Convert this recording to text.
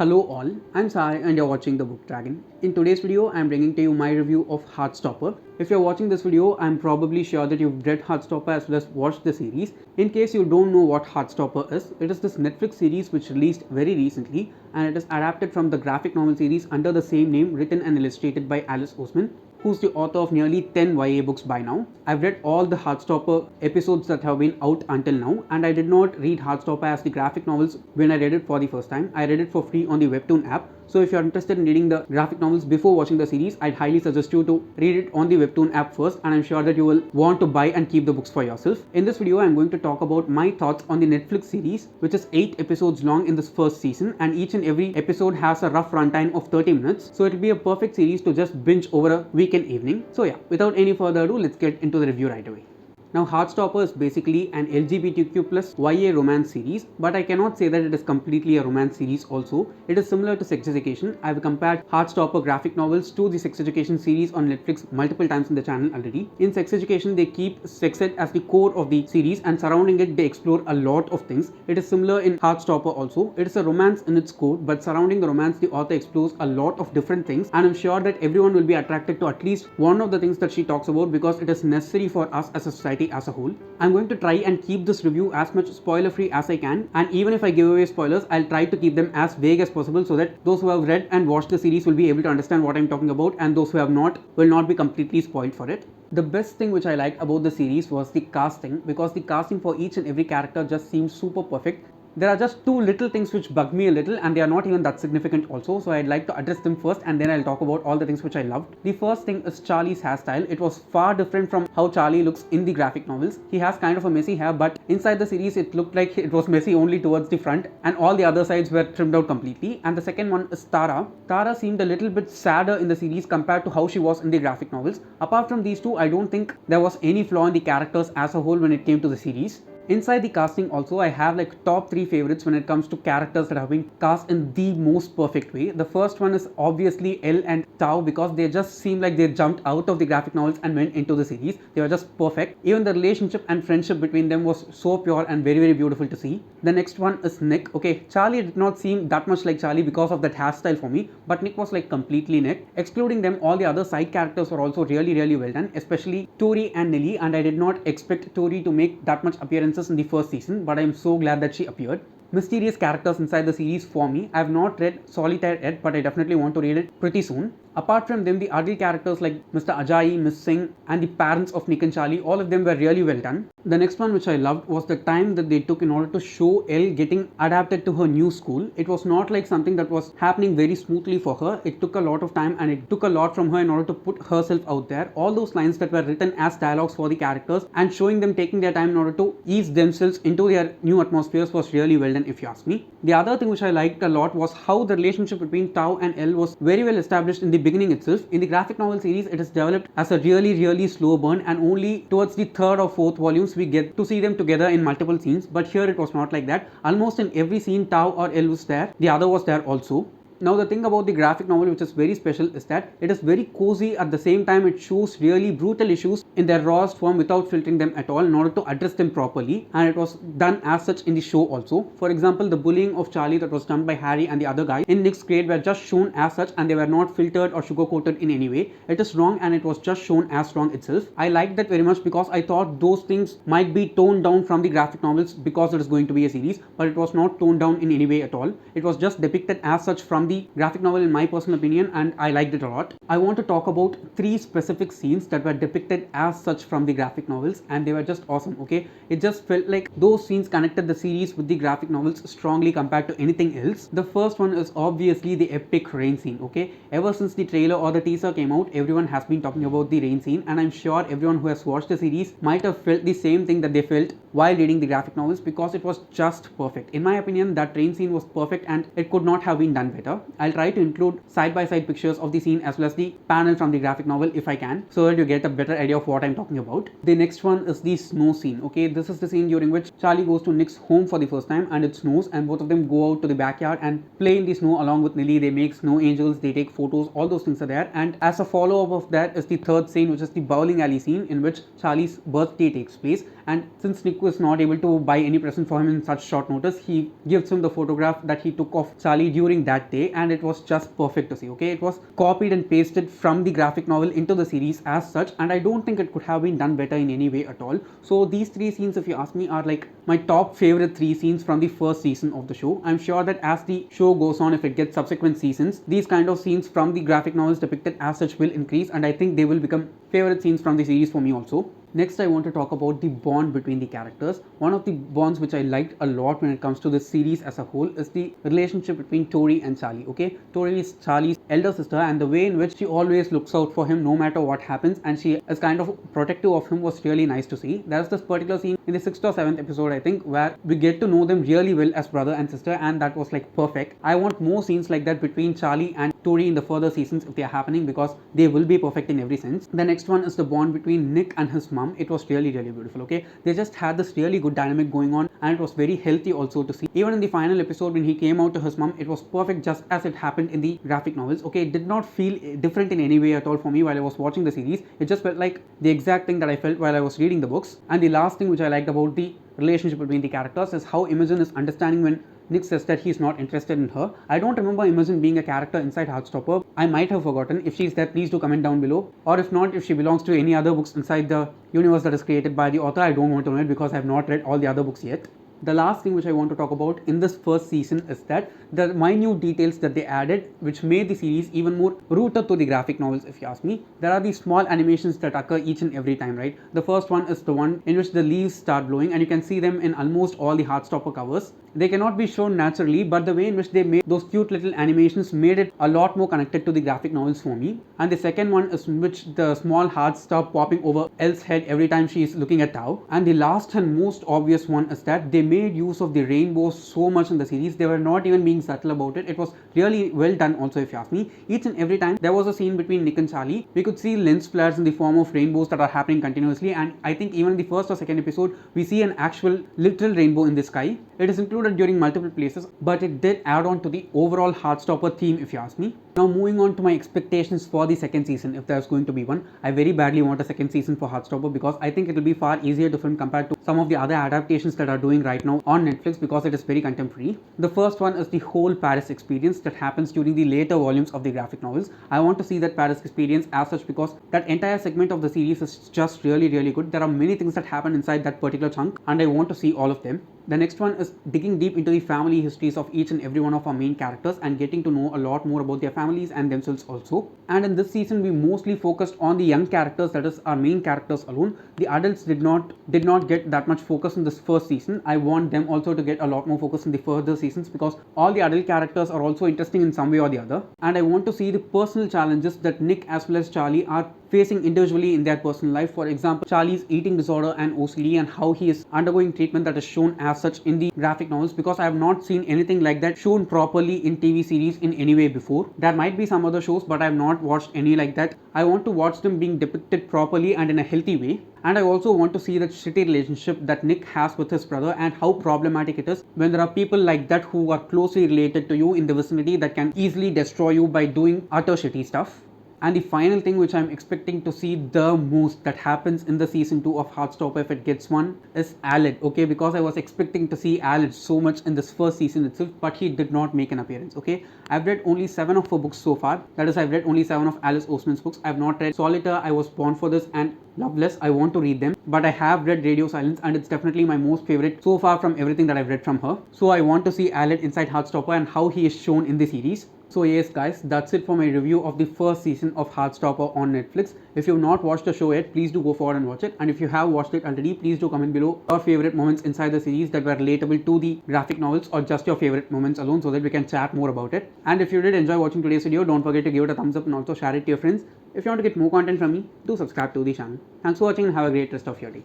Hello all, I'm Sai and you're watching The Book Dragon. In today's video, I'm bringing to you my review of Heartstopper. If you're watching this video, I'm probably sure that you've read Heartstopper as well as watched the series. In case you don't know what Heartstopper is, it is this Netflix series which released very recently and it is adapted from the graphic novel series under the same name, written and illustrated by Oseman, who's the author of nearly 10 YA books by now. I've read all the Heartstopper episodes that have been out until now, and I did not read Heartstopper as the graphic novels when I read it for the first time. I read it for free on the Webtoon app. So if you're interested in reading the graphic novels before watching the series, I'd highly suggest you to read it on the Webtoon app first, and I'm sure that you will want to buy and keep the books for yourself. In this video, I'm going to talk about my thoughts on the Netflix series, which is 8 episodes long in this first season, and each and every episode has a rough runtime of 30 minutes. So it'll be a perfect series to just binge over a weekend evening. So yeah, without any further ado, let's get into the review right away. Now, Heartstopper is basically an LGBTQ plus YA romance series, but I cannot say that it is completely a romance series also. It is similar to Sex Education. I've compared Heartstopper graphic novels to the Sex Education series on Netflix multiple times in the channel already. In Sex Education, they keep sex ed as the core of the series, and surrounding it, they explore a lot of things. It is similar in Heartstopper also. It is a romance in its core, but surrounding the romance, the author explores a lot of different things, and I'm sure that everyone will be attracted to at least one of the things that she talks about because it is necessary for us as a society as a whole. I'm going to try and keep this review as much spoiler free as I can, and even if I give away spoilers, I'll try to keep them as vague as possible so that those who have read and watched the series will be able to understand what I'm talking about, and those who have not will not be completely spoiled for it. The best thing which I liked about the series was the casting, because the casting for each and every character just seems super perfect. There are just two little things which bug me a little, and they are not even that significant also, so I'd like to address them first and then I'll talk about all the things which I loved. The first thing is Charlie's hairstyle. It was far different from how Charlie looks in the graphic novels. He has kind of a messy hair, but inside the series it looked like it was messy only towards the front and all the other sides were trimmed out completely. And the second one is Tara. Tara seemed a little bit sadder in the series compared to how she was in the graphic novels. Apart from these two, I don't think there was any flaw in the characters as a whole when it came to the series. Inside the casting also, I have like top 3 favorites when it comes to characters that have been cast in the most perfect way. The first one is obviously Elle and Tao, because they just seem like they jumped out of the graphic novels and went into the series. They were just perfect. Even the relationship and friendship between them was so pure and very, very beautiful to see. The next one is Nick. Okay, Charlie did not seem that much like Charlie because of that hairstyle for me, but Nick was like completely Nick. Excluding them, all the other side characters were also really, really well done, especially Tory and Nelly, and I did not expect Tory to make that much appearance in the first season, but I am so glad that she appeared. Mysterious characters inside the series for me. I have not read Solitaire yet, but I definitely want to read it pretty soon. Apart from them, the other characters like Mr. Ajayi, Miss Singh, and the parents of Nick and Charlie, all of them were really well done. The next one which I loved was the time that they took in order to show Elle getting adapted to her new school. It was not like something that was happening very smoothly for her. It took a lot of time and it took a lot from her in order to put herself out there. All those lines that were written as dialogues for the characters and showing them taking their time in order to ease themselves into their new atmospheres was really well done, if you ask me. The other thing which I liked a lot was how the relationship between Tao and Elle was very well established in the beginning itself. In the graphic novel series, it is developed as a really, really slow burn, and only towards the 3rd or 4th volumes we get to see them together in multiple scenes. But here it was not like that. Almost in every scene, Tao or Elle was there, the other was there also. Now, the thing about the graphic novel which is very special is that it is very cozy. At the same time, it shows really brutal issues in their rawest form without filtering them at all in order to address them properly, and it was done as such in the show also. For example, the bullying of Charlie that was done by Harry and the other guy in Nick's grade were just shown as such, and they were not filtered or sugar coated in any way. It is wrong and it was just shown as wrong itself. I liked that very much because I thought those things might be toned down from the graphic novels because it is going to be a series, but it was not toned down in any way at all. It was just depicted as such from the graphic novel in my personal opinion, and I liked it a lot. I want to talk about 3 specific scenes that were depicted as such from the graphic novels, and they were just awesome. Okay, it just felt like those scenes connected the series with the graphic novels strongly compared to anything else. The first one is obviously the epic rain scene. Okay, ever since the trailer or the teaser came out, everyone has been talking about the rain scene, and I'm sure everyone who has watched the series might have felt the same thing that they felt while reading the graphic novels, because it was just perfect. In my opinion, that rain scene was perfect and it could not have been done better. later. I'll try to include side-by-side pictures of the scene as well as the panel from the graphic novel if I can, so that you get a better idea of what I'm talking about. The next one is the snow scene. Okay, this is the scene during which Charlie goes to Nick's home for the first time and it snows, and both of them go out to the backyard and play in the snow along with Lily. They make snow angels, they take photos, all those things are there. And as a follow-up of that is the third scene, which is the bowling alley scene in which Charlie's birthday takes place. And since Nick was not able to buy any present for him in such short notice, he gives him the photograph that he took of Charlie during that day, and it was just perfect to see. Okay, it was copied and pasted from the graphic novel into the series as such, and I don't think it could have been done better in any way at all. So these three scenes, if you ask me, are like my top favorite three scenes from the first season of the show. I'm sure that as the show goes on, if it gets subsequent seasons, these kind of scenes from the graphic novels depicted as such will increase, and I think they will become favorite scenes from the series for me also. Next, I want to talk about the bond between the characters. One of the bonds which I liked a lot when it comes to this series as a whole is the relationship between Tory and Charlie. Okay, Tory is Charlie's elder sister, and the way in which she always looks out for him no matter what happens, and she is kind of protective of him, was really nice to see. There's this particular scene in the 6th or 7th episode, I think, where we get to know them really well as brother and sister, and that was like perfect. I want more scenes like that between Charlie and Tory in the further seasons if they are happening, because they will be perfect in every sense. The next one is the bond between Nick and his mom. It was really beautiful. Okay, they just had this really good dynamic going on, and it was very healthy also to see. Even in the final episode when he came out to his mom, it was perfect just as it happened in the graphic novels. Okay, it did not feel different in any way at all for me while I was watching the series. It just felt like the exact thing that I felt while I was reading the books. And the last thing which I liked about the relationship between the characters is how Imogen is understanding when Nick says that he's not interested in her. I don't remember Imogen being a character inside Heartstopper. I might have forgotten. If she's there, please do comment down below. Or if not, if she belongs to any other books inside the universe that is created by the author, I don't want to know it because I have not read all the other books yet. The last thing which I want to talk about in this first season is that the minute details that they added which made the series even more rooted to the graphic novels, if you ask me. There are these small animations that occur each and every time, right? The first one is the one in which the leaves start blowing, and you can see them in almost all the Heartstopper covers. They cannot be shown naturally, but the way in which they made those cute little animations made it a lot more connected to the graphic novels for me. And the second one is in which the small hearts start popping over Elle's head every time she is looking at Tao. And the last and most obvious one is that they made use of the rainbows so much in the series. They were not even being subtle about it. It was really well done also, if you ask me. Each and every time there was a scene between Nick and Charlie, we could see lens flares in the form of rainbows that are happening continuously, and I think even in the first or second episode we see an actual literal rainbow in the sky. It is included during multiple places, but it did add on to the overall Heartstopper theme, if you ask me. Now moving on to my expectations for the second season, if there's going to be one. I very badly want a second season for Heartstopper because I think it will be far easier to film compared to some of the other adaptations that are doing right now on Netflix, because it is very contemporary. The first one is the whole Paris experience that happens during the later volumes of the graphic novels. I want to see that Paris experience as such because that entire segment of the series is just really good. There are many things that happen inside that particular chunk, and I want to see all of them. The next one is digging deep into the family histories of each and every one of our main characters and getting to know a lot more about their families and themselves also. And in this season we mostly focused on the young characters, that is our main characters alone. The adults did not get that much focus in this first season. I want them also to get a lot more focus in the further seasons because all the adult characters are also interesting in some way or the other. And I want to see the personal challenges that Nick as well as Charlie are facing individually in their personal life. For example, Charlie's eating disorder and OCD and how he is undergoing treatment that is shown as such in the graphic novels, because I have not seen anything like that shown properly in TV series in any way before. There might be some other shows, but I have not watched any like that. I want to watch them being depicted properly and in a healthy way. And I also want to see that shitty relationship that Nick has with his brother and how problematic it is when there are people like that who are closely related to you in the vicinity that can easily destroy you by doing utter shitty stuff. And the final thing which I'm expecting to see the most that happens in the season 2 of Heartstopper, if it gets one, is Aled. Okay, because I was expecting to see Aled so much in this first season itself, but he did not make an appearance. Okay, I've read only 7 of her books so far. That is, I've read only 7 of Alice Oseman's books. I've not read Solitaire, I Was Born for This, and Loveless. I want to read them, but I have read Radio Silence, and it's definitely my most favorite so far from everything that I've read from her. So I want to see Aled inside Heartstopper and how he is shown in the series. So yes guys, that's it for my review of the first season of Heartstopper on Netflix. If you have not watched the show yet, please do go forward and watch it. And if you have watched it already, please do comment below your favorite moments inside the series that were relatable to the graphic novels, or just your favorite moments alone, so that we can chat more about it. And if you did enjoy watching today's video, don't forget to give it a thumbs up and also share it to your friends. If you want to get more content from me, do subscribe to the channel. Thanks for watching and have a great rest of your day.